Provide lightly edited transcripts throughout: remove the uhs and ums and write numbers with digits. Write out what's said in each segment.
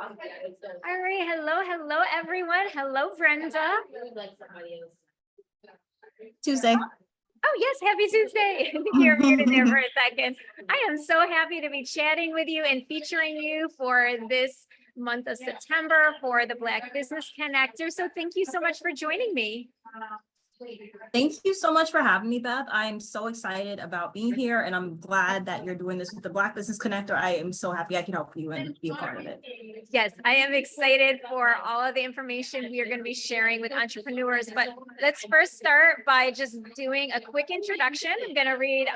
All right, hello, everyone. Hello, Brenda. Tuesday. Oh, yes, happy Tuesday. You're muted there for a second. I am so happy to be chatting with you and featuring you for this month of September for the Black Business Connector. So thank you so much for joining me. Thank you so much for having me, Beth. I'm so excited about being here, and I'm glad that you're doing this with the Black Business Connector. I am so happy I can help you and be a part of it. Yes, I am excited for all of the information we are going to be sharing with entrepreneurs. But let's first start by just doing a quick introduction. I'm going to read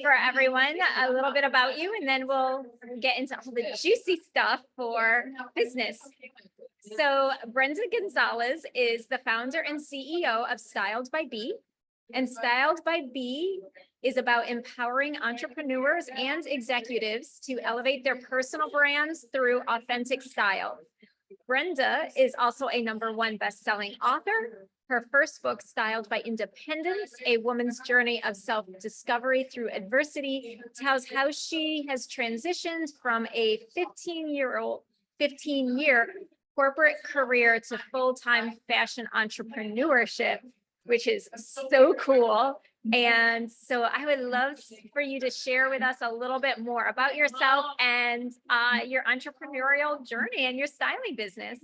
for everyone a little bit about you, and then we'll get into all the juicy stuff for business. So Brenda Gonzalez is the founder and CEO of Styled by B. And Styled by B is about empowering entrepreneurs and executives to elevate their personal brands through authentic style. Brenda is also a #1 best-selling author. Her first book, Styled by Independence, A Woman's Journey of Self-Discovery Through Adversity, tells how she has transitioned from a 15-year corporate career to full-time fashion entrepreneurship, which is so cool. And so I would love for you to share with us a little bit more about yourself and your entrepreneurial journey and your styling business.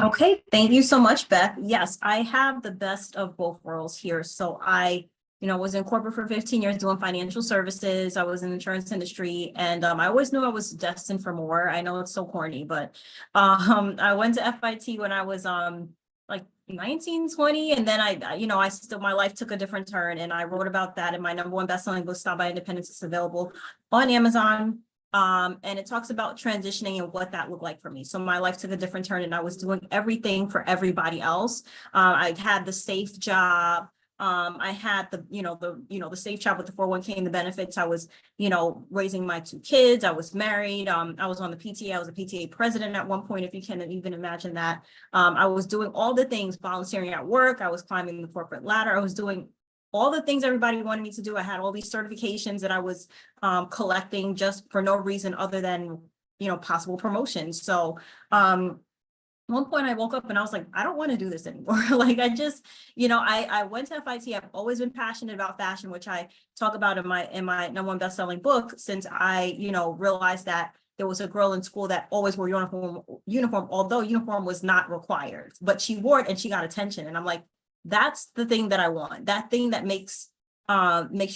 Okay, thank you so much, Beth. Yes, I have the best of both worlds here. So I was in corporate for 15 years doing financial services. I was in the insurance industry, and I always knew I was destined for more. I know it's so corny, but I went to FIT when I was like 19, 20, and then my life took a different turn, and I wrote about that in my #1 best-selling book, Styled by Independence. It's available on Amazon. And it talks about transitioning and what that looked like for me. So my life took a different turn, and I was doing everything for everybody else. I had the safe job. I had the safe job with the 401k and the benefits. I was, raising my 2 kids. I was married. I was on the PTA. I was a PTA president at one point, if you can even imagine that. I was doing all the things, volunteering at work. I was climbing the corporate ladder. I was doing all the things everybody wanted me to do. I had all these certifications that I was collecting just for no reason other than, possible promotions. So at one point I woke up and I was like, I don't want to do this anymore. Like I just, I went to FIT. I've always been passionate about fashion, which I talk about in my #1 best-selling book, since I, realized that there was a girl in school that always wore uniform, although uniform was not required, but she wore it and she got attention. And I'm like, that's the thing that I want. That thing that makes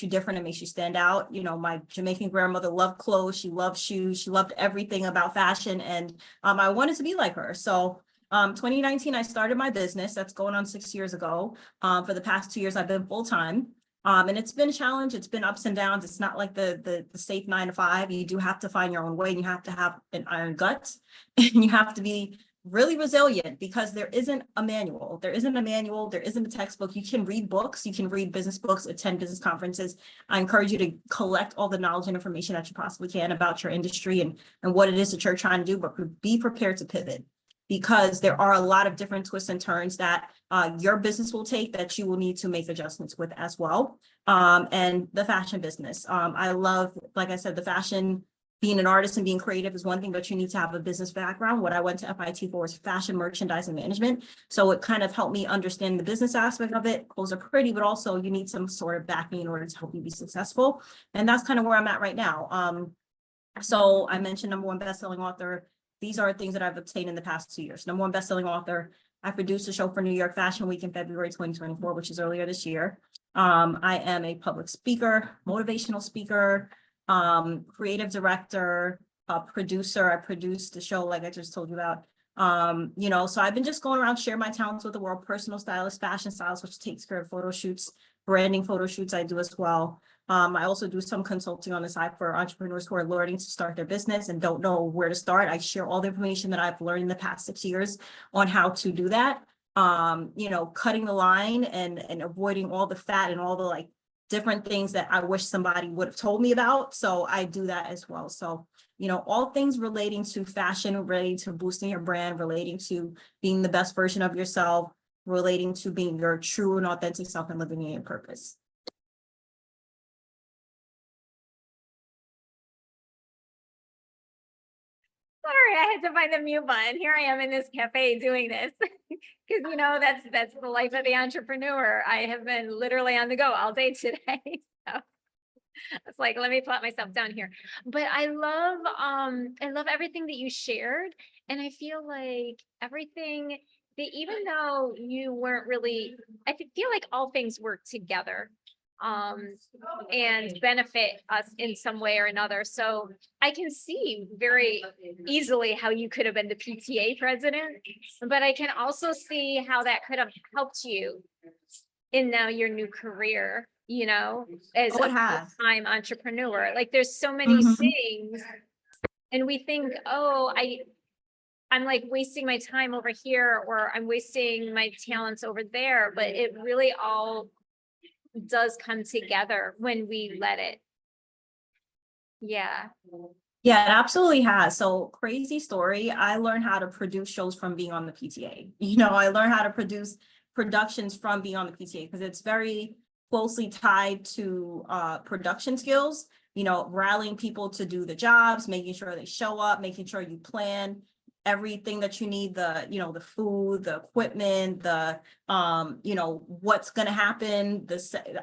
you different and makes you stand out. My Jamaican grandmother loved clothes. She loved shoes. She loved everything about fashion. And I wanted to be like her. So 2019, I started my business. That's going on 6 years ago. For the past 2 years, I've been full-time. And it's been a challenge. It's been ups and downs. It's not like the safe 9 to 5. You do have to find your own way, and you have to have an iron gut, and you have to be really resilient, because there isn't a manual. There isn't a textbook. You can read books, you can read business books, attend business conferences. I encourage you to collect all the knowledge and information that you possibly can about your industry and what it is that you're trying to do, but be prepared to pivot, because there are a lot of different twists and turns that your business will take that you will need to make adjustments with as well. And the fashion business. I love, like I said, the fashion. Being an artist and being creative is one thing, but you need to have a business background. What I went to FIT for was fashion merchandising management. So it kind of helped me understand the business aspect of it. Clothes are pretty, but also you need some sort of backing in order to help you be successful. And that's kind of where I'm at right now. So I mentioned #1 best-selling author. These are things that I've obtained in the past 2 years. #1 best-selling author. I produced a show for New York Fashion Week in February 2024, which is earlier this year. I am a public speaker, motivational speaker, creative director, producer. I produced the show, like I just told you about. So I've been just going around, share my talents with the world. Personal stylist, fashion stylist, which takes care of photo shoots, branding photo shoots I do as well. I also do some consulting on the side for entrepreneurs who are learning to start their business and don't know where to start. I share all the information that I've learned in the past 6 years on how to do that. Cutting the line and avoiding all the fat and all the different things that I wish somebody would have told me about. So I do that as well. So, all things relating to fashion, relating to boosting your brand, relating to being the best version of yourself, relating to being your true and authentic self and living in your purpose. Sorry, I had to find the mute button. Here I am in this cafe doing this. Because that's the life of the entrepreneur. I have been literally on the go all day today. So it's like, let me plot myself down here. But I love everything that you shared. And I feel like everything that even though you weren't really, feel like all things work together um and benefit us in some way or another. So I can see very easily how you could have been the PTA president, but I can also see how that could have helped you in now your new career, as Oh, a it has. full-time entrepreneur. Like there's so many Mhm. things and we think, oh, I'm like wasting my time over here or I'm wasting my talents over there, but it really all does come together when we let it. Yeah. Yeah, it absolutely has. So crazy story. I learned how to produce shows from being on the PTA. I learned how to produce productions from being on the PTA because it's very closely tied to production skills, rallying people to do the jobs, making sure they show up, making sure you plan everything that you need, the food, the equipment, what's going to happen.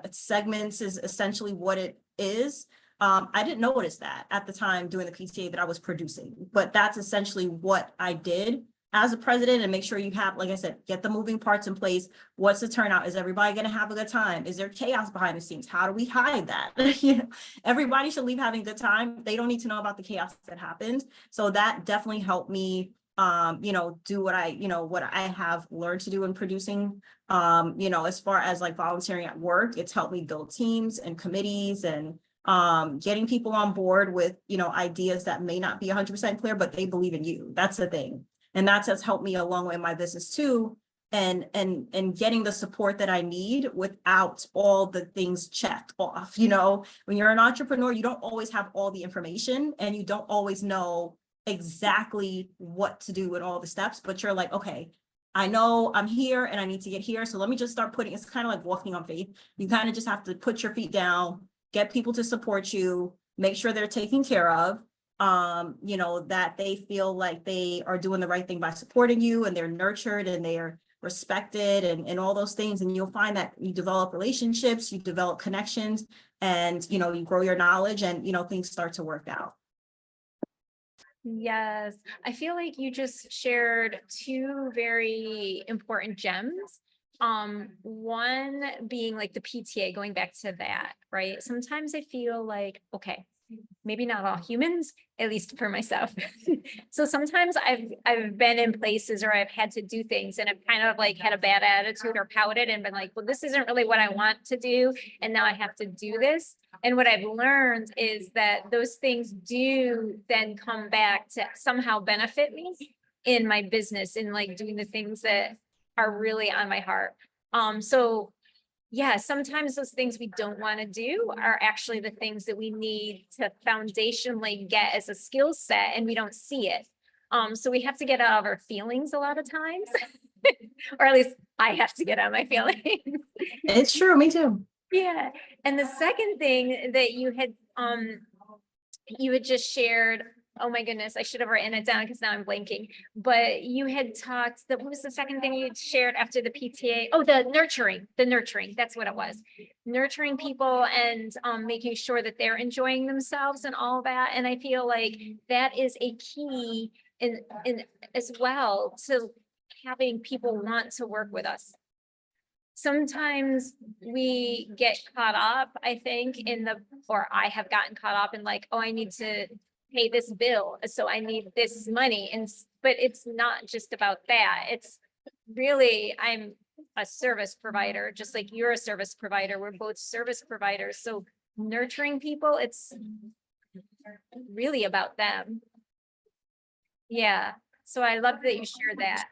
Segments is essentially what it is. I didn't notice that at the time doing the PTA that I was producing, but that's essentially what I did as a president and make sure you have, like I said, get the moving parts in place. What's the turnout? Is everybody going to have a good time? Is there chaos behind the scenes? How do we hide that? Everybody should leave having a good time. They don't need to know about the chaos that happened. So that definitely helped me, do what I have learned to do in producing. As far as like volunteering at work, it's helped me build teams and committees and getting people on board with, ideas that may not be 100% clear, but they believe in you. That's the thing. And that's has helped me a long way in my business too. And getting the support that I need without all the things checked off. When you're an entrepreneur, you don't always have all the information and you don't always know exactly what to do with all the steps, but you're like, okay, I know I'm here and I need to get here. So let me just start putting, it's kind of like walking on faith. You kind of just have to put your feet down, get people to support you, make sure they're taken care of, that they feel like they are doing the right thing by supporting you and they're nurtured and they are respected and all those things. And you'll find that you develop relationships, you develop connections, and, you grow your knowledge and, things start to work out. Yes. I feel like you just shared two very important gems. One being like the PTA, going back to that, right? Sometimes I feel like, okay, maybe not all humans, at least for myself. So sometimes I've been in places or I've had to do things and I've kind of like had a bad attitude or pouted and been like, well, this isn't really what I want to do. And now I have to do this. And what I've learned is that those things do then come back to somehow benefit me in my business in like doing the things that are really on my heart. So yeah, sometimes those things we don't want to do are actually the things that we need to foundationally get as a skill set and we don't see it. So we have to get out of our feelings a lot of times, or at least I have to get out of my feelings. It's true, me too. Yeah. And the second thing that you had just shared, oh my goodness, I should have written it down because now I'm blanking. But you had talked that what was the second thing you shared after the PTA? Oh, the nurturing. That's what it was. Nurturing people and making sure that they're enjoying themselves and all that. And I feel like that is a key in as well to having people want to work with us. Sometimes we get caught up, I think, or I have gotten caught up in like, oh, I need to pay this bill, so I need this money. But it's not just about that. It's really, I'm a service provider, just like you're a service provider. We're both service providers. So nurturing people, it's really about them. Yeah. So I love that you shared that.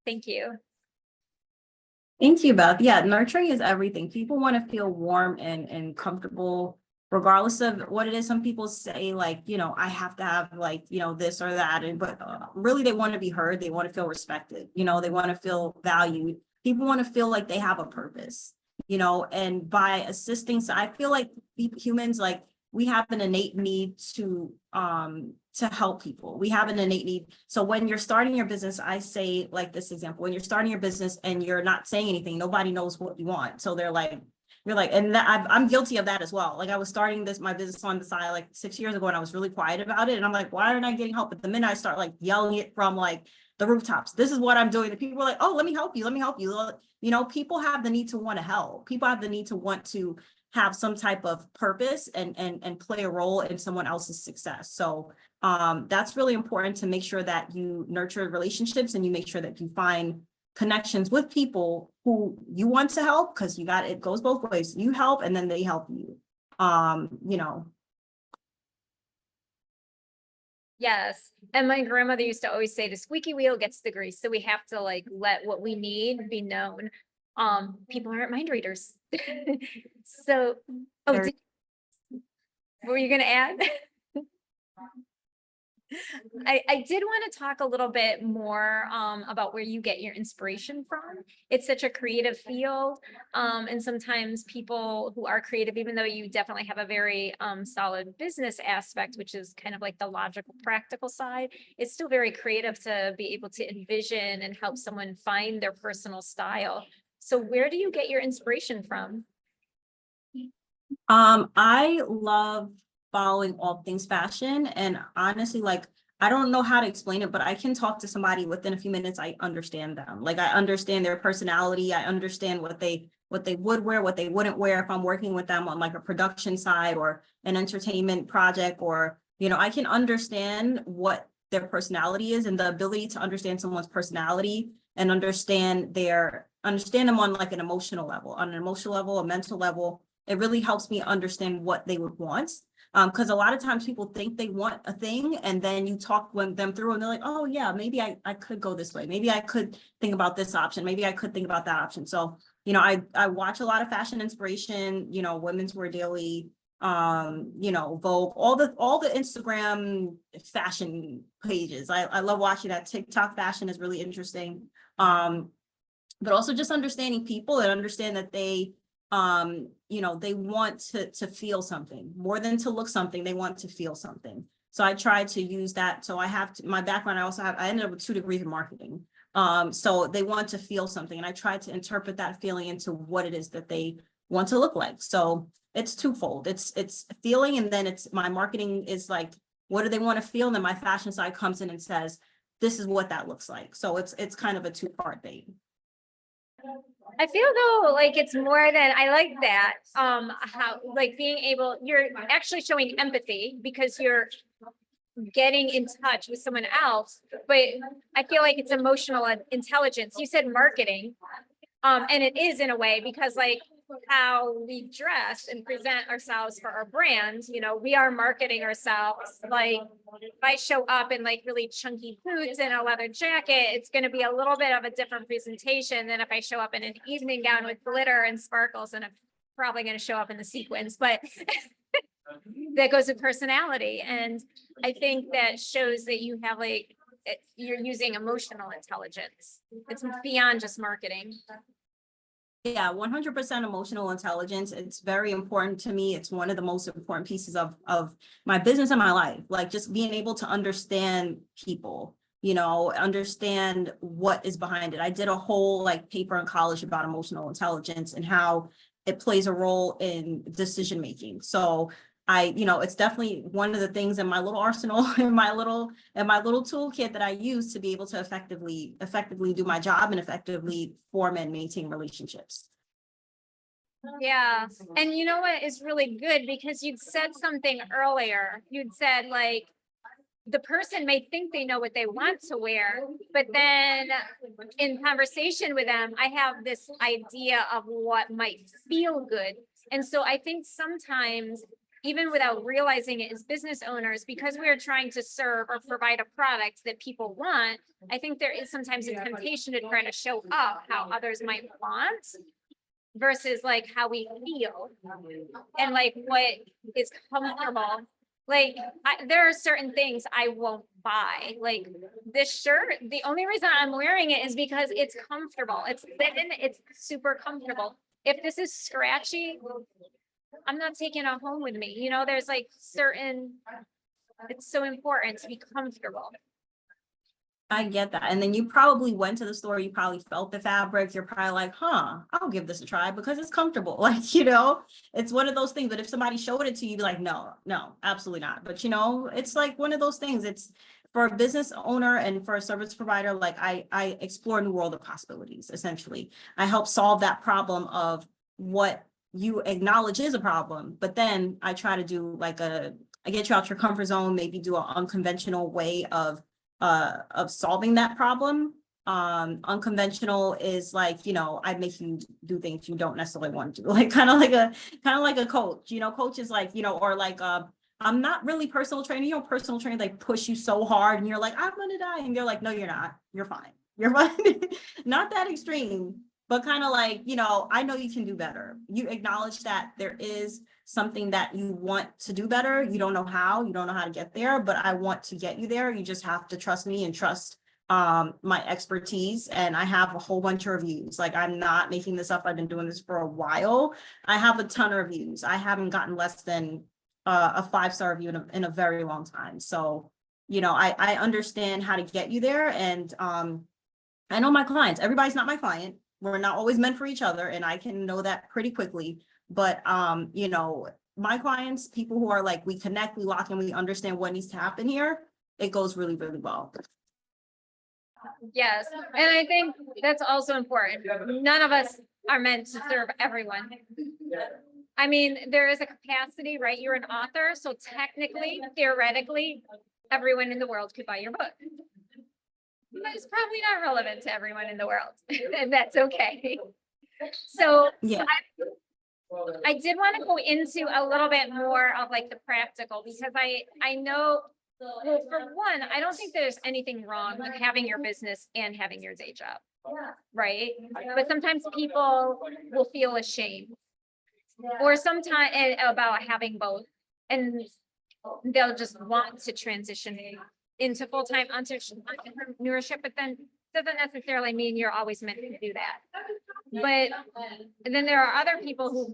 Thank you. Thank you, Beth. Yeah, nurturing is everything. People want to feel warm and comfortable, regardless of what it is. Some people say like, I have to have like, this or that. But really they want to be heard. They want to feel respected. They want to feel valued. People want to feel like they have a purpose, and by assisting. So I feel like humans, like we have an innate need to help people. We have an innate need. So when you're starting your business, I say like this example, when you're starting your business and you're not saying anything, nobody knows what you want. So they're like, you're like, and I'm guilty of that as well. Like I was starting my business on the side like 6 years ago and I was really quiet about it. And I'm like, why aren't I getting help? But the minute I start like yelling it from like the rooftops, this is what I'm doing. The people are like, oh, let me help you. Let me help you. You know, people have the need to want to help. People have the need to want to have some type of purpose and play a role in someone else's success. So that's really important to make sure that you nurture relationships and you make sure that you find connections with people who you want to help, because it goes both ways. You help and then they help you. You know. Yes. And my grandmother used to always say the squeaky wheel gets the grease. So we have to like let what we need be known. People aren't mind readers. So, oh, Very- what were you gonna add? I did want to talk a little bit more about where you get your inspiration from. It's such a creative field. And sometimes people who are creative, even though you definitely have a very solid business aspect, which is kind of like the logical, practical side, it's still very creative to be able to envision and help someone find their personal style. So where do you get your inspiration from? I love following all things fashion, and honestly, like I don't know how to explain it, but I can talk to somebody within a few minutes. I understand them. Like I understand their personality. I understand what they would wear, what they wouldn't wear if I'm working with them on like a production side or an entertainment project, or you know, I can understand what their personality is, and the ability to understand someone's personality and understand them on like an emotional level, a mental level. It really helps me understand what they would want. Because a lot of times people think they want a thing and then you talk them through and they're like, oh yeah, maybe I could go this way. Maybe I could think about this option. Maybe I could think about that option. So, you know, I watch a lot of fashion inspiration, you know, Women's Wear Daily, you know, Vogue, all the Instagram fashion pages. I love watching that. TikTok fashion is really interesting. But also just understanding people and understand that they you know, they want to feel something more than to look something. They want to feel something. So I try to use that. So my background, I ended up with 2 degrees in marketing. So they want to feel something, and I try to interpret that feeling into what it is that they want to look like. So it's twofold. It's feeling, and then it's my marketing is like, what do they want to feel? And then my fashion side comes in and says, this is what that looks like. So it's kind of a 2-part thing. I feel though like it's more than, I like that, how like being able, you're actually showing empathy because you're getting in touch with someone else, but I feel like it's emotional intelligence. You said marketing, and it is in a way, because like how we dress and present ourselves for our brands, you know, we are marketing ourselves. Like if I show up in like really chunky boots and a leather jacket, it's going to be a little bit of a different presentation than if I show up in an evening gown with glitter and sparkles, and I'm probably going to show up in the sequins, but that goes with personality. And I think that shows that you have like, you're using emotional intelligence. It's beyond just marketing. Yeah, 100% emotional intelligence. It's very important to me. It's one of the most important pieces of my business and my life. Like just being able to understand people, you know, understand what is behind it. I did a whole like paper in college about emotional intelligence and how it plays a role in decision making. So you know, it's definitely one of the things in my little arsenal, in my little toolkit that I use to be able to effectively do my job and effectively form and maintain relationships. Yeah. And you know what is really good, because you'd said something earlier. You'd said like the person may think they know what they want to wear, but then in conversation with them, I have this idea of what might feel good. And so I think sometimes, even without realizing it as business owners, because we are trying to serve or provide a product that people want, I think there is sometimes a temptation to try to show up how others might want versus like how we feel and like what is comfortable. Like there are certain things I won't buy. Like this shirt, the only reason I'm wearing it is because it's comfortable. It's thin, it's super comfortable. If this is scratchy, I'm not taking it home with me. There's like it's so important to be comfortable. I get that. And then you probably went to the store, you probably felt the fabric, you're probably like, I'll give this a try because it's comfortable. Like, it's one of those things. But if somebody showed it to you, you'd be like, no, absolutely not. But it's like one of those things. It's for a business owner and for a service provider, like I explore a new world of possibilities, essentially. I help solve that problem of what you acknowledge is a problem, but then I try to do I get you out your comfort zone, maybe do an unconventional way of solving that problem. Unconventional is like, I make you do things you don't necessarily want to do, like kind of like a coach. Coach is like, or like I'm not really personal training. Personal training, like push you so hard and you're like, I'm gonna die. And you're like, no, you're not. You're fine. You're fine. Not that extreme, but kind of like, I know you can do better. You acknowledge that there is something that you want to do better. You don't know how to get there, but I want to get you there. You just have to trust me and trust my expertise. And I have a whole bunch of reviews. Like, I'm not making this up. I've been doing this for a while. I have a ton of reviews. I haven't gotten less than a 5-star review in a very long time. So, I understand how to get you there. And I know my clients. Everybody's not my client. We're not always meant for each other. And I can know that pretty quickly. But, my clients, people who are like, we connect, we lock in, we understand what needs to happen here, it goes really, really well. Yes. And I think that's also important. None of us are meant to serve everyone. I mean, there is a capacity, right? You're an author. So technically, theoretically, everyone in the world could buy your book. But it's probably not relevant to everyone in the world. And that's okay. So yeah. I did want to go into a little bit more of like the practical, because I know, well, for one, I don't think there's anything wrong with having your business and having your day job, right? But sometimes people will feel ashamed or sometimes about having both, and they'll just want to transition into full-time entrepreneurship, but then doesn't necessarily mean you're always meant to do that. But then there are other people who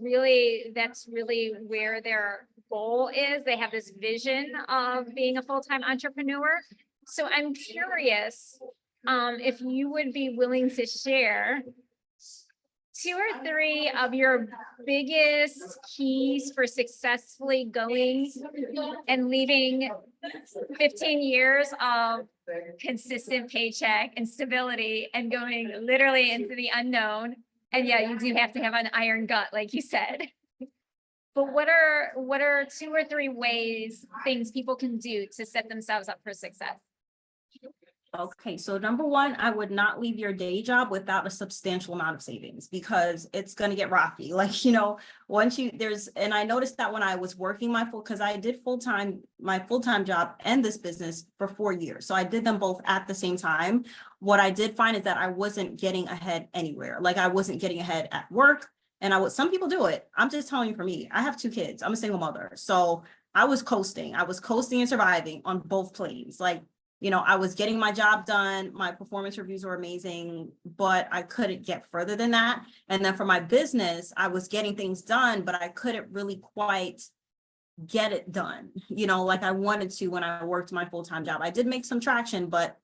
that's really where their goal is. They have this vision of being a full-time entrepreneur. So I'm curious if you would be willing to share 2 or 3 of your biggest keys for successfully going and leaving 15 years of consistent paycheck and stability and going literally into the unknown. And yeah, you do have to have an iron gut, like you said. But what are 2 or 3 things people can do to set themselves up for success? Okay, so number 1, I would not leave your day job without a substantial amount of savings, because it's going to get rocky. Like, once and I noticed that when I was working because I did my full-time job and this business for 4 years. So I did them both at the same time. What I did find is that I wasn't getting ahead anywhere. Like, I wasn't getting ahead at work. And some people do it. I'm just telling you, for me, I have 2 kids. I'm a single mother. So I was coasting and surviving on both planes. Like, I was getting my job done. My performance reviews were amazing, but I couldn't get further than that. And then for my business, I was getting things done, but I couldn't really quite get it done, like I wanted to when I worked my full-time job. I did make some traction, but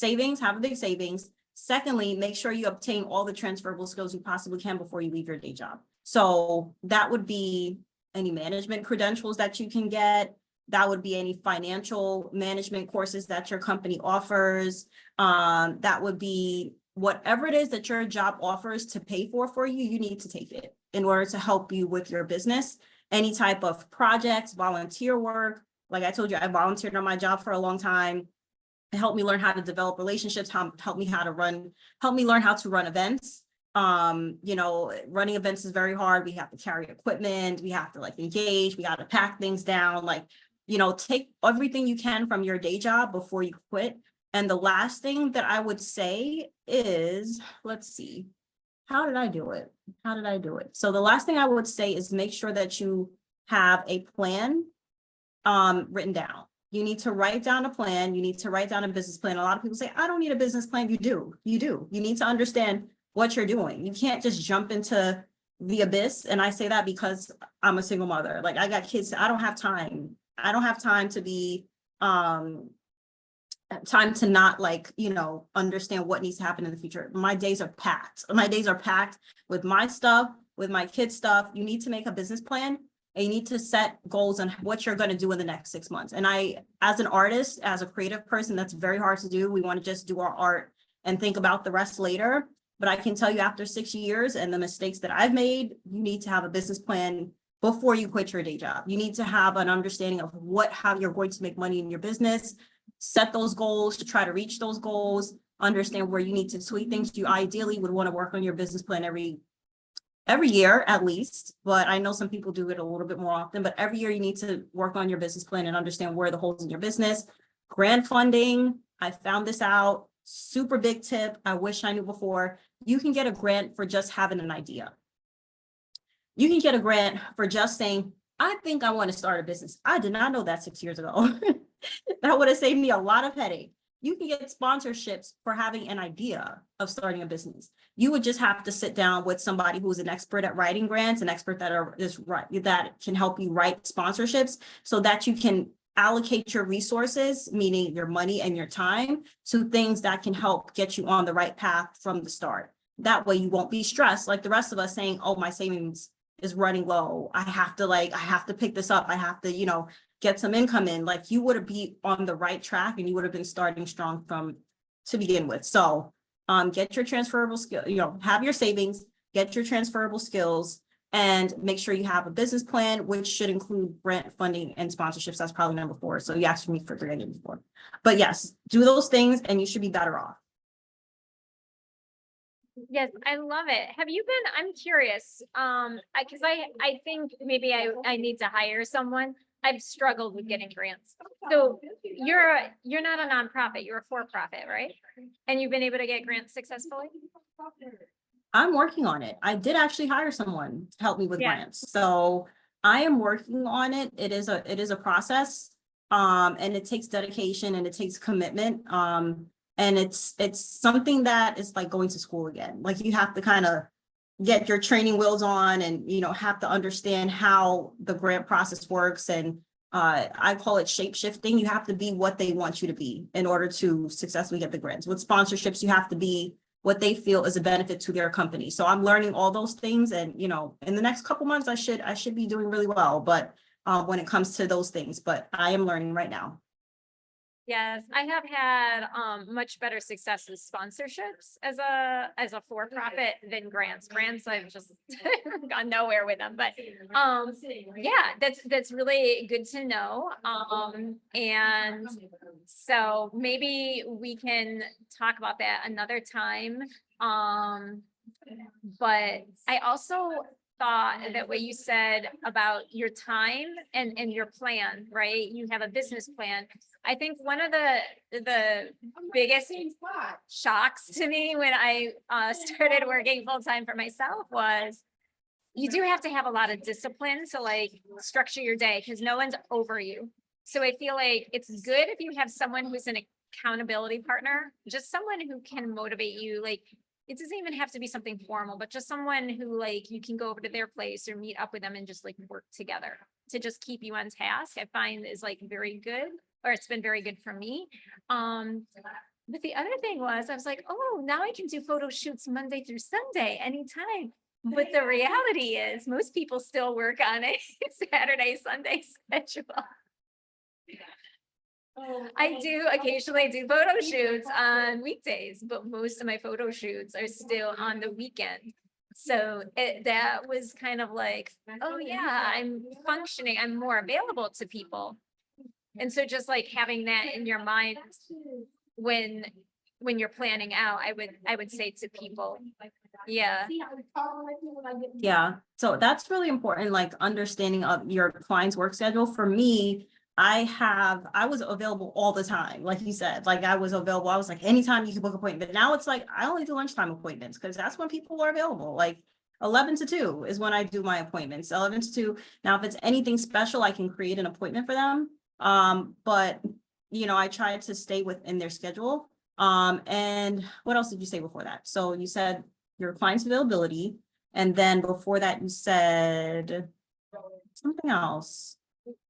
have a big savings. Secondly, make sure you obtain all the transferable skills you possibly can before you leave your day job. So that would be any management credentials that you can get. That would be any financial management courses that your company offers. That would be whatever it is that your job offers to pay for you, you need to take it in order to help you with your business. Any type of projects, volunteer work. Like I told you, I volunteered on my job for a long time. It helped me learn how to develop relationships, help me learn how to run events. Running events is very hard. We have to carry equipment, we have to engage, we got to pack things down, take everything you can from your day job before you quit. And the last thing that I would say is, let's see, how did I do it? So the last thing I would say is make sure that you have a plan written down. You need to write down a plan. You need to write down a business plan. A lot of people say, I don't need a business plan. You do. You need to understand what you're doing. You can't just jump into the abyss. And I say that because I'm a single mother. Like I got kids. I don't have time. I don't have time to be, time to not like, understand what needs to happen in the future. My days are packed. My days are packed with my stuff, with my kids' stuff. You need to make a business plan and you need to set goals on what you're going to do in the next 6 months. And as an artist, as a creative person, that's very hard to do. We want to just do our art and think about the rest later. But I can tell you after 6 years and the mistakes that I've made, you need to have a business plan before you quit your day job. You need to have an understanding of how you're going to make money in your business, set those goals to try to reach those goals, understand where you need to tweak things. You ideally would want to work on your business plan every year at least, but I know some people do it a little bit more often, but every year you need to work on your business plan and understand where the holes in your business. Grant funding, I found this out, super big tip. I wish I knew before. You can get a grant for just having an idea. You can get a grant for just saying, I think I want to start a business. I did not know that 6 years ago. That would have saved me a lot of headache. You can get sponsorships for having an idea of starting a business. You would just have to sit down with somebody who's an expert at writing grants, an expert that can help you write sponsorships so that you can allocate your resources, meaning your money and your time, to things that can help get you on the right path from the start. That way you won't be stressed like the rest of us saying, oh, my savings is running low. I have to pick this up. I have to, get some income in. Like you would be on the right track and you would have been starting strong to begin with. So get your transferable skill, have your savings, get your transferable skills, and make sure you have a business plan, which should include grant funding and sponsorships. That's probably number 4. So you asked me for granted before, but yes, do those things and you should be better off. Yes, I love it. I'm curious, because I think maybe I need to hire someone. I've struggled with getting grants. So you're not a nonprofit, you're a for-profit, right? And you've been able to get grants successfully? I'm working on it. I did actually hire someone to help me with Yeah. grants. So I am working on it. It is a process. And it takes dedication and it takes commitment. And it's something that is like going to school again. Like you have to kind of get your training wheels on and, have to understand how the grant process works. And I call it shape shifting. You have to be what they want you to be in order to successfully get the grants. With sponsorships, you have to be what they feel is a benefit to their company. So I'm learning all those things. And, in the next couple months, I should be doing really well, but when it comes to those things, but I am learning right now. Yes, I have had much better success with sponsorships as a for-profit than grants. Grants, I've just gone nowhere with them. But yeah, that's really good to know. And so maybe we can talk about that another time. But I also thought that what you said about your time and your plan, right? You have a business plan. I think one of the biggest shocks to me when I started working full-time for myself was you do have to have a lot of discipline to like structure your day because no one's over you. So I feel like it's good if you have someone who's an accountability partner, just someone who can motivate you. Like it doesn't even have to be something formal, but just someone who like you can go over to their place or meet up with them and just like work together to just keep you on task. I find is like very good, or it's been very good for me. But the other thing was I was like, oh, now I can do photo shoots Monday through Sunday anytime. But the reality is most people still work on a Saturday, Sunday schedule. I do occasionally do photo shoots on weekdays, but most of my photo shoots are still on the weekend. So that was kind of like, oh yeah, I'm functioning, I'm more available to people. And so just like having that in your mind when you're planning out, I would say to people, yeah. Yeah. So that's really important, like understanding of your client's work schedule. For me, I was available all the time. Like you said, like I was available. I was like, anytime you can book an appointment. Now it's like, I only do lunchtime appointments because that's when people are available. Like 11 to 2 is when I do my appointments, 11 to 2. Now, if it's anything special, I can create an appointment for them. But I try to stay within their schedule. And what else did you say before that? So you said your client's availability. And then before that, you said something else.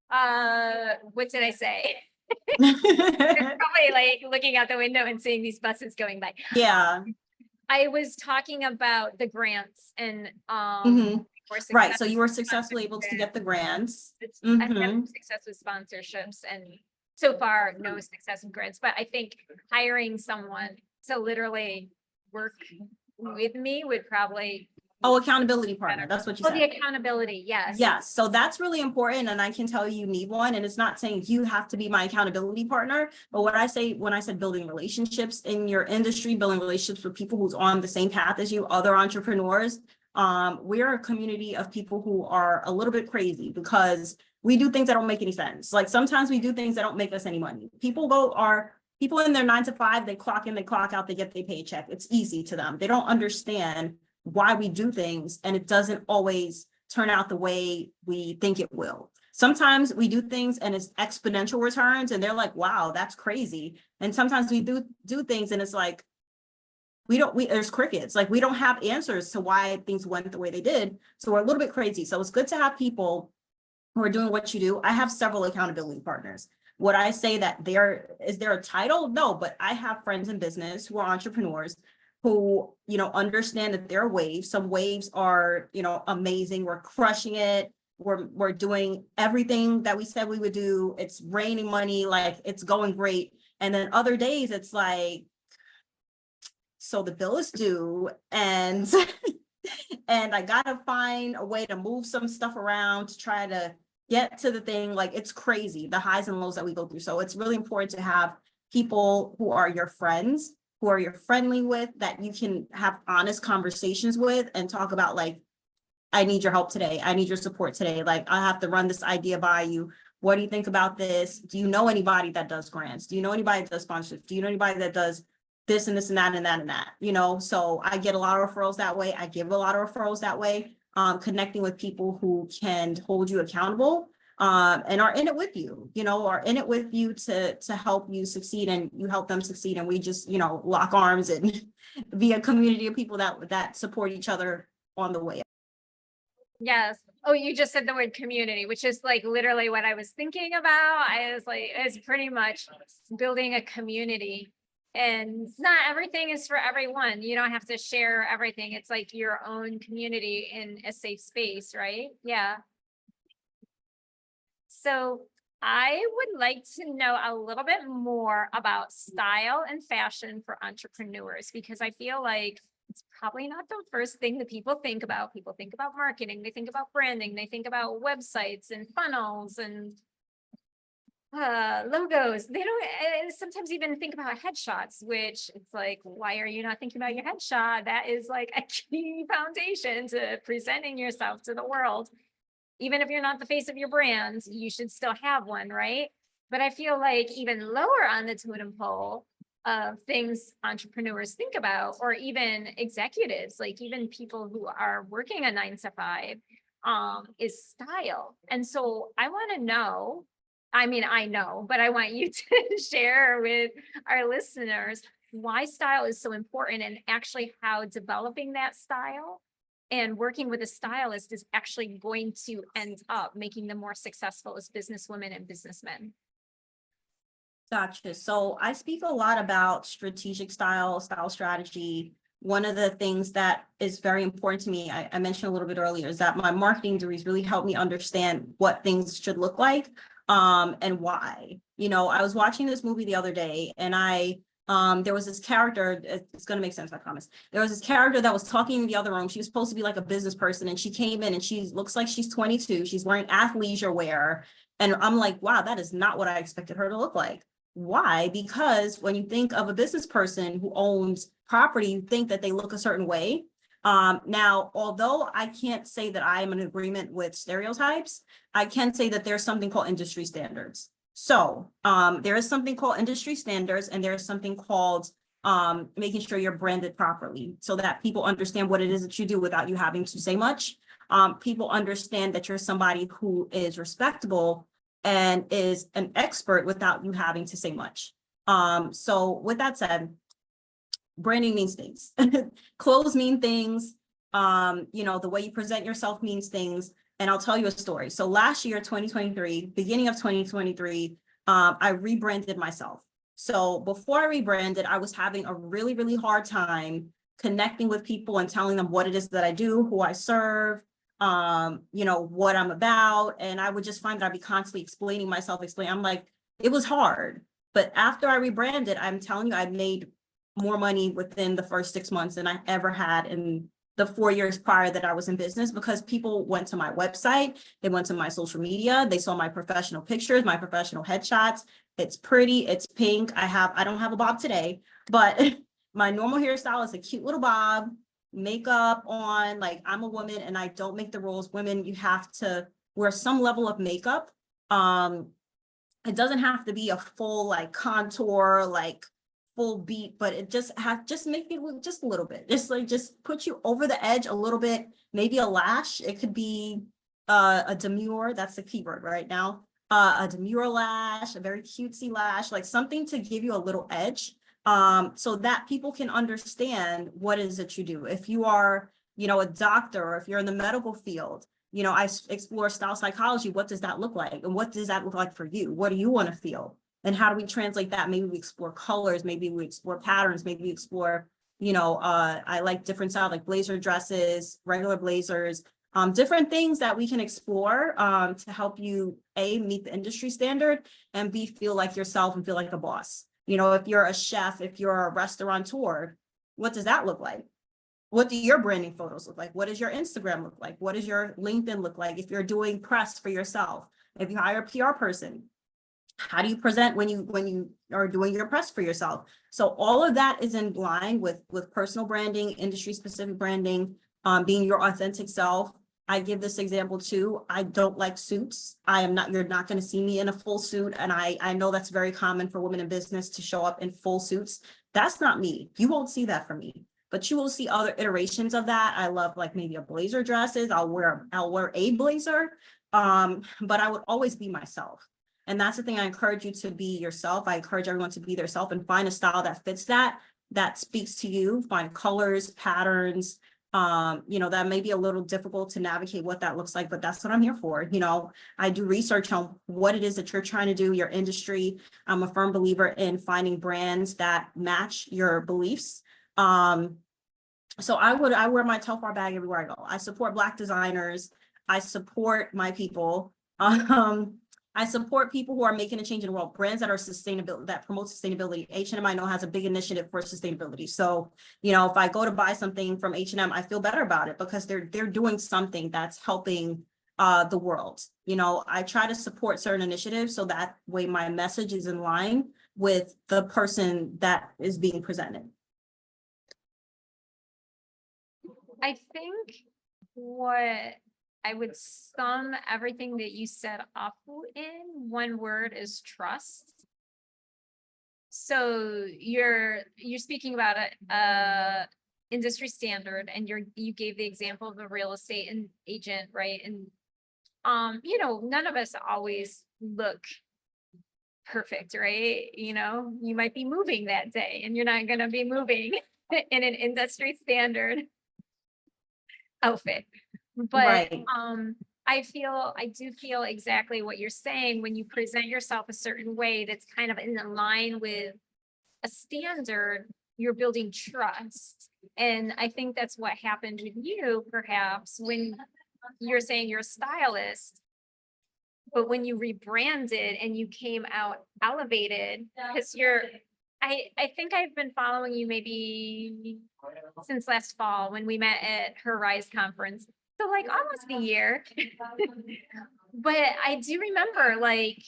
What did I say? Probably like looking out the window and seeing these buses going by. Yeah. I was talking about the grants and Mhm. more Right. So success you were with successfully able to get the grants. I have Mhm. success with sponsorships and so far no success with grants, but I think hiring someone to literally work with me would probably. Oh, accountability partner. That's what you Oh, the said. accountability, yes. Yes, so that's really important, and I can tell you need one, and it's not saying you have to be my accountability partner, but what I say when I said building relationships in your industry, building relationships with people who's on the same path as you, other entrepreneurs. We're a community of people who are a little bit crazy because we do things that don't make any sense. Like sometimes we do things that don't make us any money. People in their 9 to 5, they clock in, they clock out, they get their paycheck. It's easy to them. They don't understand why we do things, and it doesn't always turn out the way we think it will. Sometimes we do things and it's exponential returns and they're like, wow, that's crazy. And sometimes we do things and it's like, there's crickets. Like we don't have answers to why things went the way they did. So we're a little bit crazy. So it's good to have people who are doing what you do. I have several accountability partners. Would I say that is there a title? No, but I have friends in business who are entrepreneurs who, understand that there are waves. Some waves are, amazing. We're crushing it. We're doing everything that we said we would do. It's raining money, like it's going great. And then other days it's like, so the bill is due and and I gotta find a way to move some stuff around to try to get to the thing. Like it's crazy, the highs and lows that we go through. So it's really important to have people who are your friends, who are you're friendly with, that you can have honest conversations with and talk about like, I need your help today. I need your support today. Like I have to run this idea by you. What do you think about this? Do you know anybody that does grants? Do you know anybody that does sponsorships? Do you know anybody that does this and this and that and that and that, so I get a lot of referrals that way. I give a lot of referrals that way, connecting with people who can hold you accountable, and are in it with you, are in it with you to help you succeed and you help them succeed. And we just, lock arms and be a community of people that support each other on the way. Yes. Oh, you just said the word community, which is like literally what I was thinking about. I was like, it's pretty much building a community. And not everything is for everyone. You don't have to share everything. It's like your own community in a safe space, right? Yeah. So I would like to know a little bit more about style and fashion for entrepreneurs, because I feel like it's probably not the first thing that people think about. People think about marketing, they think about branding, they think about websites and funnels and logos. They don't sometimes even think about headshots, which it's like, why are you not thinking about your headshot? That is like a key foundation to presenting yourself to the world. Even if you're not the face of your brand, you should still have one, right? But I feel like even lower on the totem pole of things entrepreneurs think about, or even executives, like even people who are working a 9 to 5, is style. And so I want to know, I know, but I want you to share with our listeners why style is so important and actually how developing that style and working with a stylist is actually going to end up making them more successful as businesswomen and businessmen. Gotcha. So I speak a lot about strategic style strategy. One of the things that is very important to me, I mentioned a little bit earlier, is that my marketing degrees really helped me understand what things should look like, and why. I was watching this movie the other day and there was this character, it's going to make sense, I promise. There was this character that was talking in the other room. She was supposed to be like a business person and she came in and she looks like she's 22. She's wearing athleisure wear. And I'm like, wow, that is not what I expected her to look like. Why? Because when you think of a business person who owns property, you think that they look a certain way. Now, although I can't say that I am in agreement with stereotypes, I can say that there's something called industry standards. So there is something called industry standards, and there's something called making sure you're branded properly so that people understand what it is that you do without you having to say much. People understand that you're somebody who is respectable and is an expert without you having to say much. So with that said, branding means things. Clothes mean things. The way you present yourself means things. And I'll tell you a story. So last year, 2023, beginning of 2023, I rebranded myself. So before I rebranded, I was having a really, really hard time connecting with people and telling them what it is that I do, who I serve, what I'm about. And I would just find that I'd be constantly explaining myself, I'm like, it was hard. But after I rebranded, I'm telling you, I made more money within the first 6 months than I ever had in the 4 years prior that I was in business, because people went to my website, they went to my social media, they saw my professional pictures, my professional headshots. It's pretty, it's pink. I don't have a bob today, but my normal hairstyle is a cute little bob, makeup on, like I'm a woman and I don't make the rules. Women, you have to wear some level of makeup. It doesn't have to be a full like contour, like full beat, but it just make it look just a little bit, just put you over the edge a little bit, maybe a lash. It could be a demure, that's the keyword right now, a demure lash, a very cutesy lash, like something to give you a little edge, so that people can understand what it is that you do. If you are, a doctor, or if you're in the medical field, I explore style psychology. What does that look like? And what does that look like for you? What do you want to feel? And how do we translate that? Maybe we explore colors, maybe we explore patterns, maybe we explore, I like different styles, like blazer dresses, regular blazers, different things that we can explore to help you, A, meet the industry standard, and B, feel like yourself and feel like a boss. If you're a chef, if you're a restaurateur, what does that look like? What do your branding photos look like? What does your Instagram look like? What does your LinkedIn look like? If you're doing press for yourself, if you hire a PR person, how do you present when you are doing your press for yourself? So all of that is in line with personal branding, industry specific branding, being your authentic self. I give this example too. I don't like suits. You're not going to see me in a full suit. And I know that's very common for women in business to show up in full suits. That's not me. You won't see that from me, but you will see other iterations of that. I love like maybe a blazer dresses. I'll wear a blazer. But I would always be myself. And that's the thing. I encourage you to be yourself. I encourage everyone to be their self and find a style that fits that speaks to you. Find colors, patterns, that may be a little difficult to navigate what that looks like, but that's what I'm here for. I do research on what it is that you're trying to do, your industry. I'm a firm believer in finding brands that match your beliefs. So I wear my Telfar bag everywhere I go. I support Black designers. I support my people. I support people who are making a change in the world, brands that are sustainable, that promote sustainability. H&M, I know, has a big initiative for sustainability. So, if I go to buy something from H&M, I feel better about it because they're doing something that's helping the world. I try to support certain initiatives so that way my message is in line with the person that is being presented. I think what I would sum everything that you said up in one word is trust. So you're speaking about a industry standard, and you gave the example of a real estate agent, right? And none of us always look perfect, right? You might be moving that day and you're not going to be moving in an industry standard outfit. But Right. I do feel exactly what you're saying when you present yourself a certain way that's kind of in line with a standard, you're building trust. And I think that's what happened with you, perhaps, when you're saying you're a stylist, but when you rebranded and you came out elevated, because I think I've been following you maybe since last fall when we met at her Rise conference. So like almost a year. But I do remember like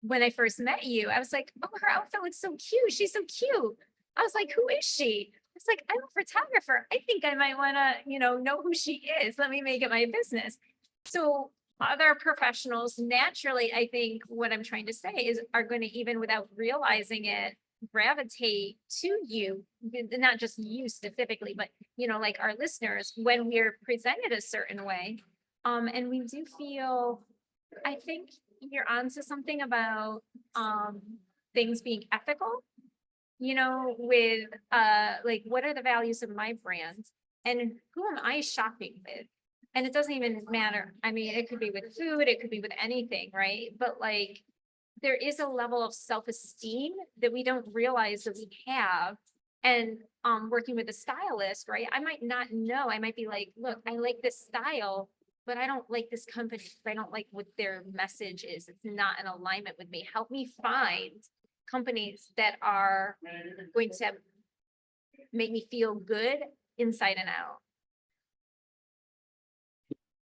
when I first met you, I was like, oh, her outfit looks so cute. She's so cute. I was like, who is she? It's like, I'm a photographer. I think I might want to, know who she is. Let me make it my business. So other professionals, naturally, I think what I'm trying to say is are going to, even without realizing it, gravitate to you, not just you specifically, but like our listeners, when we're presented a certain way. And we do feel, I think you're onto something about things being ethical, with like what are the values of my brand? and who am I shopping with? And it doesn't even matter. I mean, it could be with food, it could be with anything, right? But like, there is a level of self-esteem that we don't realize that we have. And working with a stylist, right? I might not know. I might be like, look, I like this style, but I don't like this company. I don't like what their message is. It's not in alignment with me. Help me find companies that are going to make me feel good inside and out.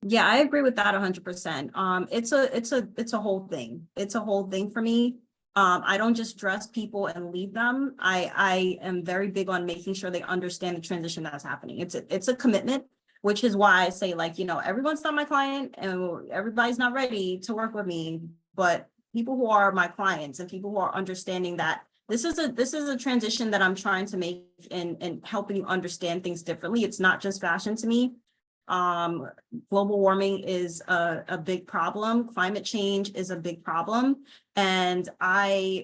Yeah, I agree with that 100%. It's a whole thing. It's a whole thing for me. I don't just dress people and leave them. I am very big on making sure they understand the transition that's happening. It's a commitment, which is why I say, like, everyone's not my client and everybody's not ready to work with me, but people who are my clients and people who are understanding that this is a transition that I'm trying to make and helping you understand things differently. It's not just fashion to me. Global warming is a big problem. Climate change is a big problem. And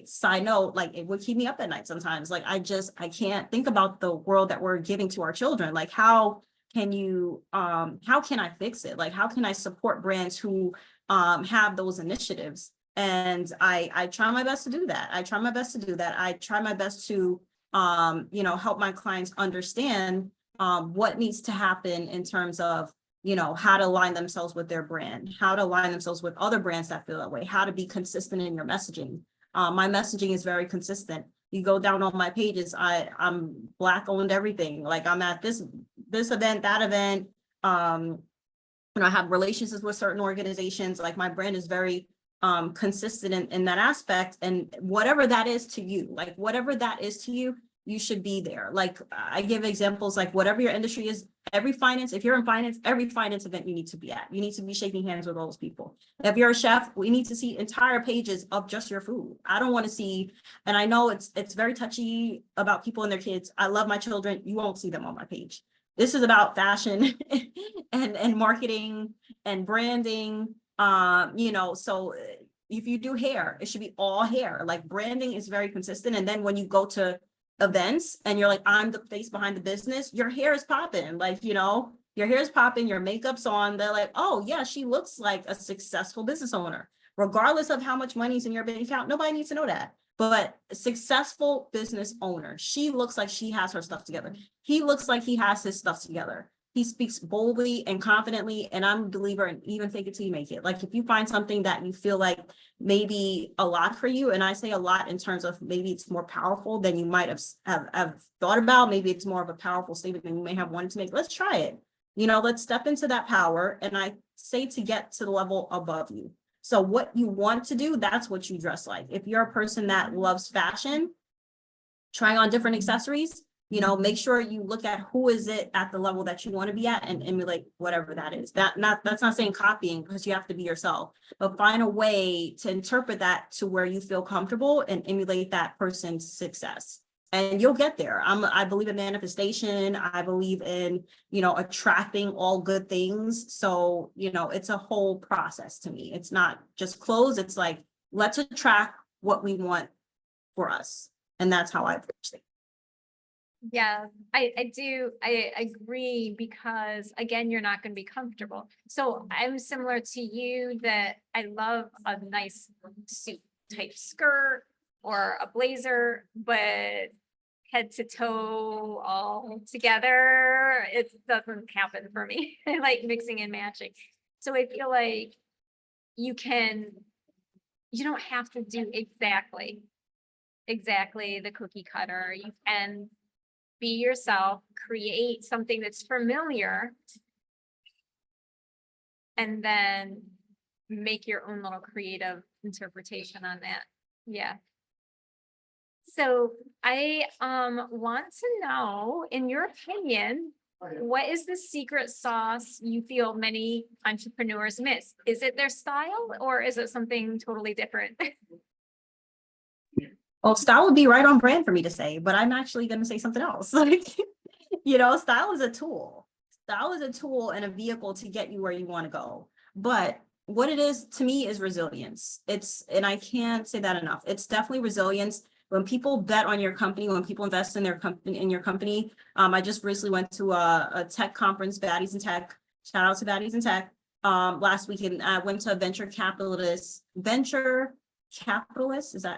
side note, like, it would keep me up at night sometimes. Like, I can't think about the world that we're giving to our children. Like, how can I fix it? Like, how can I support brands who have those initiatives? And I try my best to do that. I try my best to help my clients understand what needs to happen in terms of, how to align themselves with their brand, how to align themselves with other brands that feel that way, how to be consistent in your messaging. My messaging is very consistent. You go down on my pages, I'm Black owned everything. Like, I'm at this event, that event. I have relationships with certain organizations. Like, my brand is very consistent in that aspect. And whatever that is to you, you should be there. Like, I give examples, like, whatever your industry is, if you're in finance, every finance event you need to be at. You need to be shaking hands with all those people. If you're a chef, we need to see entire pages of just your food. I don't want to see, and I know it's very touchy about people and their kids. I love my children. You won't see them on my page. This is about fashion and marketing and branding. So if you do hair, it should be all hair. Like, branding is very consistent. And then when you go to events and you're like, I'm the face behind the business, your hair is popping. Like, your hair is popping, your makeup's on. They're like, oh yeah, she looks like a successful business owner. Regardless of how much money's in your bank account, nobody needs to know that. But a successful business owner, she looks like she has her stuff together. He looks like he has his stuff together. He speaks boldly and confidently, and I'm a believer in even fake it till you make it. Like, if you find something that you feel like maybe a lot for you, and I say a lot in terms of maybe it's more powerful than you might have thought about, maybe it's more of a powerful statement than you may have wanted to make, let's try it. Let's step into that power. And I say to get to the level above you. So what you want to do, that's what you dress like. If you're a person that loves fashion, trying on different accessories, make sure you look at who is it at the level that you want to be at and emulate whatever that is. That's not saying copying, because you have to be yourself, but find a way to interpret that to where you feel comfortable and emulate that person's success. And you'll get there. I believe in manifestation. I believe in, attracting all good things. So, it's a whole process to me. It's not just clothes. It's like, let's attract what we want for us. And that's how I approach it. Yeah, I do. I agree, because again, you're not going to be comfortable. So I'm similar to you, that I love a nice suit type skirt or a blazer, but head to toe all together, it doesn't happen for me. I like mixing and matching. So I feel like you don't have to do exactly the cookie cutter. You can be yourself, create something that's familiar, and then make your own little creative interpretation on that. Yeah. So I want to know, in your opinion, what is the secret sauce you feel many entrepreneurs miss? Is it their style, or is it something totally different? Well, style would be right on brand for me to say, but I'm actually going to say something else. Like, style is a tool. Style is a tool and a vehicle to get you where you want to go. But what it is to me is resilience. And I can't say that enough. It's definitely resilience. when people bet on your company, when people invest in their company, I just recently went to a tech conference, Baddies in Tech. Shout out to Baddies in Tech. Last weekend, I went to a venture capitalist, I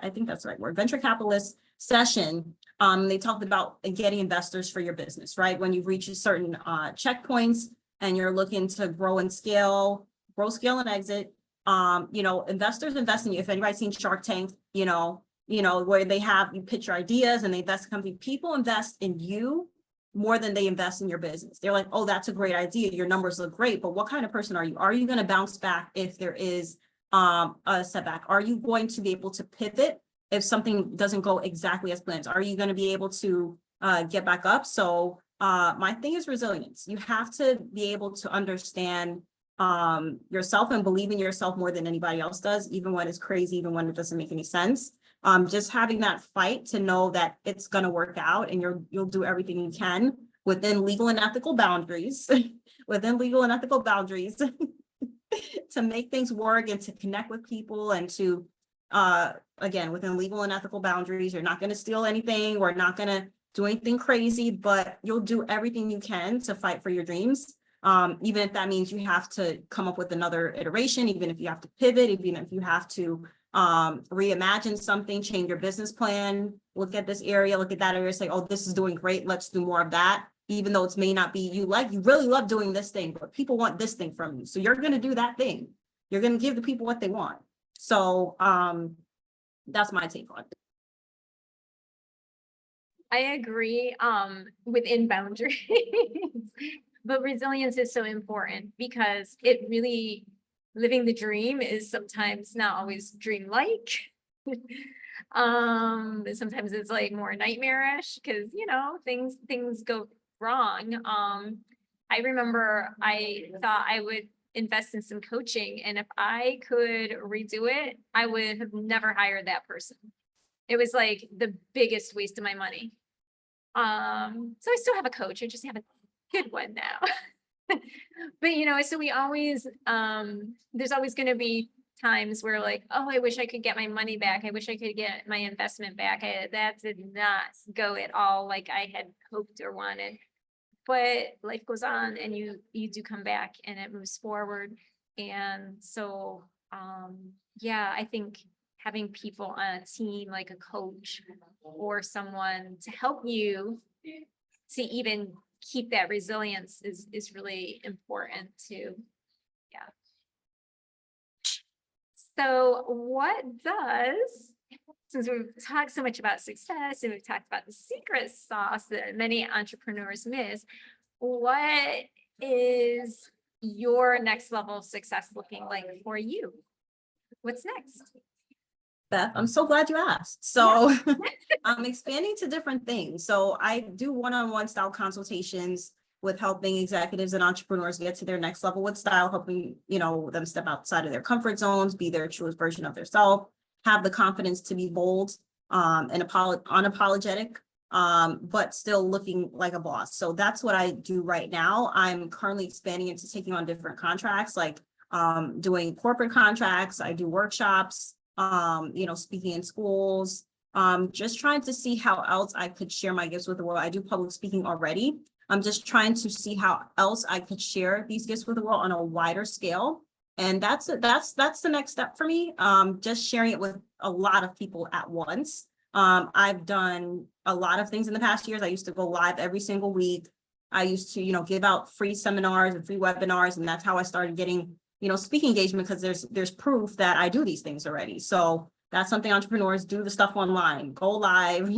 think that's the right word, venture capitalist session. They talked about getting investors for your business, right? When you've reached certain checkpoints and you're looking to grow, scale and exit. Investors invest in you. If anybody's seen Shark Tank, where you pitch your ideas and they invest in company, people invest in you more than they invest in your business. They're like, oh, that's a great idea. Your numbers look great, but what kind of person are you? Are you going to bounce back if there is a setback? Are you going to be able to pivot if something doesn't go exactly as planned? Are you going to be able to get back up? So my thing is resilience. You have to be able to understand yourself and believe in yourself more than anybody else does, even when it's crazy, even when it doesn't make any sense. Just having that fight to know that it's going to work out and you'll do everything you can within legal and ethical boundaries, to make things work and to connect with people and to, again, within legal and ethical boundaries. You're not going to steal anything. We're not going to do anything crazy, but you'll do everything you can to fight for your dreams. Even if that means you have to come up with another iteration, even if you have to pivot, even if you have to reimagine something, change your business plan, look at this area, look at that area, say, oh, this is doing great, let's do more of that. Even though it may not be you really love doing this thing, but people want this thing from you. So you're going to do that thing. You're going to give the people what they want. So that's my take on it. I agree within boundaries, but resilience is so important because it really, living the dream is sometimes not always dream-like. Sometimes it's like more nightmarish because, things go wrong. I remember I thought I would invest in some coaching, and if I could redo it, I would have never hired that person. It was like the biggest waste of my money. So I still have a coach. I just have a good one now. But so we always, there's always going to be times where like, oh, I wish I could get my money back. I wish I could get my investment back. That did not go at all like I had hoped or wanted. But life goes on and you do come back and it moves forward. And so, I think having people on a team like a coach or someone to help you to even keep that resilience is really important too. Yeah. So since we've talked so much about success and we've talked about the secret sauce that many entrepreneurs miss, what is your next level of success looking like for you? What's next? Beth, I'm so glad you asked. So I'm expanding to different things. So I do one-on-one style consultations with helping executives and entrepreneurs get to their next level with style, helping, them step outside of their comfort zones, be their truest version of themselves, have the confidence to be bold and unapologetic, but still looking like a boss. So that's what I do right now. I'm currently expanding into taking on different contracts, like doing corporate contracts. I do workshops, speaking in schools, just trying to see how else I could share my gifts with the world. I do public speaking already. I'm just trying to see how else I could share these gifts with the world on a wider scale. And that's the next step for me. Just sharing it with a lot of people at once. I've done a lot of things in the past years. I used to go live every single week. I used to, give out free seminars and free webinars. And that's how I started getting, speaking engagement, because there's proof that I do these things already. So that's something entrepreneurs do, the stuff online, go live,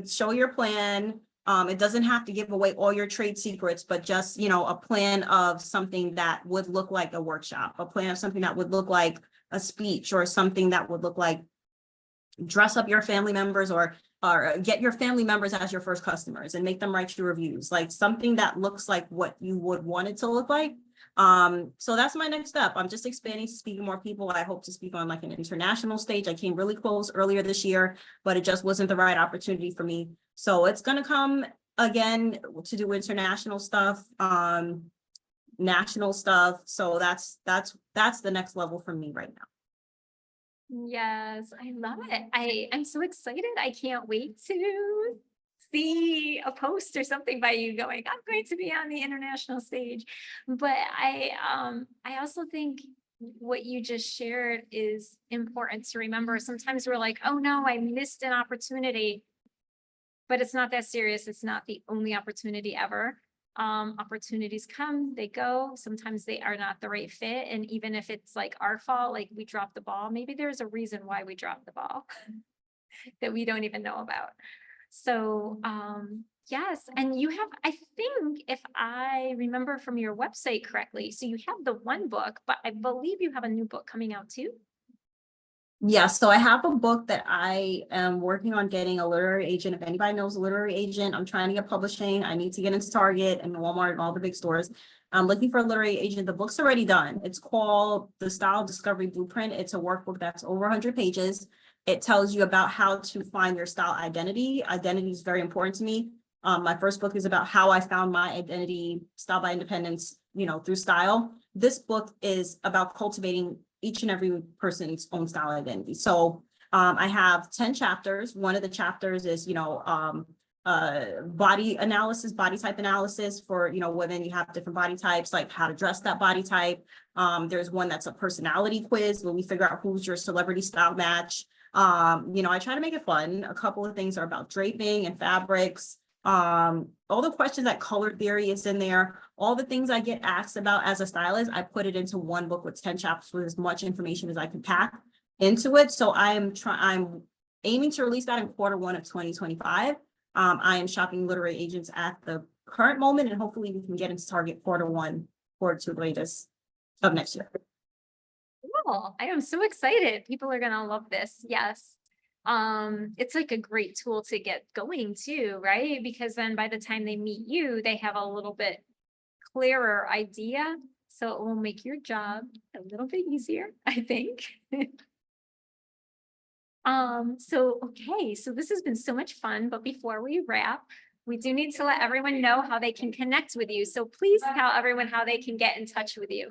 show your plan. It doesn't have to give away all your trade secrets, but just, a plan of something that would look like a workshop, a plan of something that would look like a speech, or something that would look like dress up your family members or get your family members as your first customers and make them write your reviews, like something that looks like what you would want it to look like. So that's my next step. I'm just expanding to speak to more people. I hope to speak on like an international stage. I came really close earlier this year, but it just wasn't the right opportunity for me. So it's going to come again to do international stuff, national stuff. So that's the next level for me right now. Yes, I love it. I'm so excited. I can't wait to see a post or something by you going, I'm going to be on the international stage. But I also think what you just shared is important to remember. Sometimes we're like, oh no, I missed an opportunity, but it's not that serious. It's not the only opportunity ever. Opportunities come, they go. Sometimes they are not the right fit. And even if it's like our fault, like we dropped the ball, maybe there's a reason why we dropped the ball that we don't even know about. So, yes. And you have, I think if I remember from your website correctly, so you have the one book, but I believe you have a new book coming out too. Yeah, so I have a book that I am working on getting a literary agent. If anybody knows a literary agent, I'm trying to get publishing. I need to get into Target and Walmart and all the big stores. I'm looking for a literary agent. The book's already done. It's called The Style Discovery Blueprint. It's a workbook that's over 100 pages. It tells you about how to find your style identity. Identity is very important to me. My first book is about how I found my identity, Style by Independence, through style. This book is about cultivating each and every person's own style identity. So I have 10 chapters. One of the chapters is, body analysis, body type analysis for, women. You have different body types, like how to dress that body type. There's one that's a personality quiz where we figure out who's your celebrity style match. I try to make it fun. A couple of things are about draping and fabrics. All the questions that color theory is in there, all the things I get asked about as a stylist, I put it into one book with 10 chapters with as much information as I can pack into it. So I'm aiming to release that in Q1 of 2025. I am shopping literary agents at the current moment, and hopefully we can get into Target Q1, Q2 latest of next year. Cool. I am so excited. People are gonna love this. Yes. It's like a great tool to get going too, right? Because then by the time they meet you, they have a little bit clearer idea. So it will make your job a little bit easier, I think. Okay, so this has been so much fun, but before we wrap, we do need to let everyone know how they can connect with you. So please tell everyone how they can get in touch with you.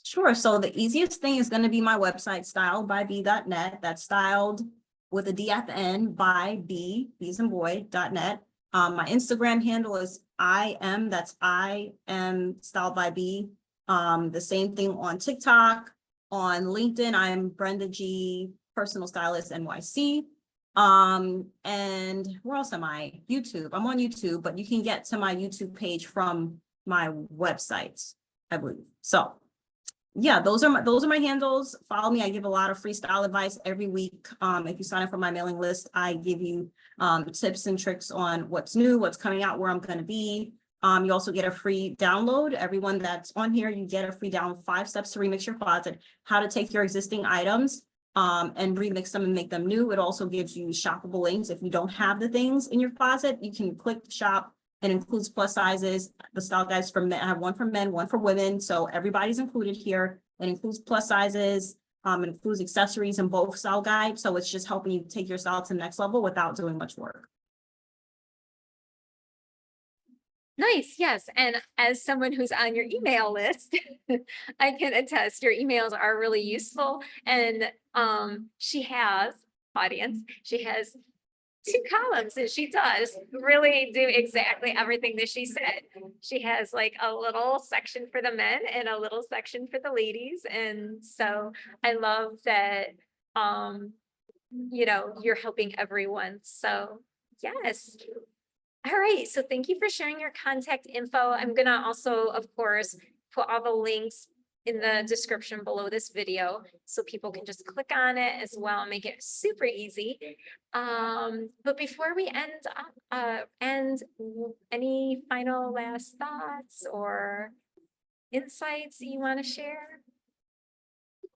Sure. So the easiest thing is going to be my website, styledbyb.net. That's styled with a D at the end by B's and boy.net. My Instagram handle is that's I am styled by B. The same thing on TikTok. On LinkedIn, I'm Brenda G, personal stylist NYC. And where else am I? YouTube. I'm on YouTube, but you can get to my YouTube page from my website, I believe. So yeah, those are my handles. Follow me. I give a lot of free style advice every week. If you sign up for my mailing list, I give you tips and tricks on what's new, what's coming out, where I'm going to be. You also get a free download. Everyone that's on here, you get a free download, 5 steps to remix your closet, how to take your existing items and remix them and make them new. It also gives you shoppable links. If you don't have the things in your closet, you can click shop. It includes plus sizes. The style guides for men. I have one for men, one for women. So everybody's included here. It includes plus sizes. It includes accessories in both style guides. So it's just helping you take your style to the next level without doing much work. Nice. Yes. And as someone who's on your email list, I can attest your emails are really useful. And she has she has 2 columns and she does really do exactly everything that she said. She has like a little section for the men and a little section for the ladies. And so I love that, you're helping everyone. So yes. All right. So thank you for sharing your contact info. I'm going to also, of course, put all the links in the description below this video so people can just click on it as well and make it super easy. But before we end, any final last thoughts or insights you want to share?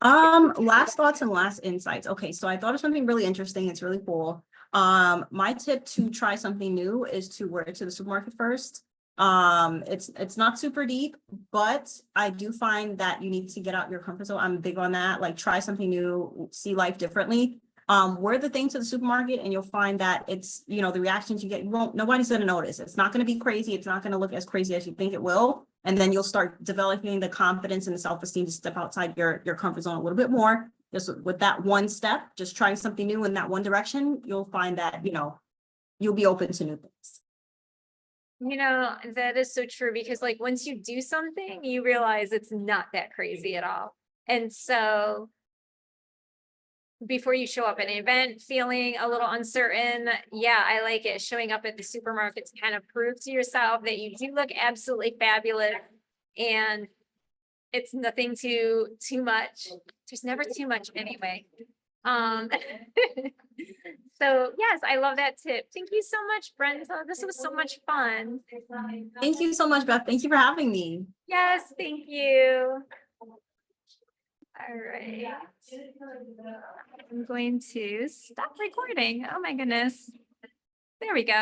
Last thoughts and last insights. Okay, so I thought of something really interesting. It's really cool. My tip to try something new is to wear it to the supermarket first. It's not super deep, but I do find that you need to get out your comfort zone. I'm big on that. Like try something new, see life differently. Wear the thing to the supermarket and you'll find that it's, the reactions you get, nobody's going to notice. It's not going to be crazy. It's not going to look as crazy as you think it will. And then you'll start developing the confidence and the self-esteem to step outside your comfort zone a little bit more. just with that one step, just trying something new in that one direction, you'll find that, you'll be open to new things. That is so true because like once you do something, you realize it's not that crazy at all. And so before you show up at an event feeling a little uncertain, yeah, I like it. Showing up at the supermarket to kind of prove to yourself that you do look absolutely fabulous and it's nothing too much. There's never too much anyway. So yes, I love that tip. Thank you so much, Brenda. This was so much fun. Thank you so much, Beth. Thank you for having me. Yes, thank you. All right. I'm going to stop recording. Oh my goodness. There we go.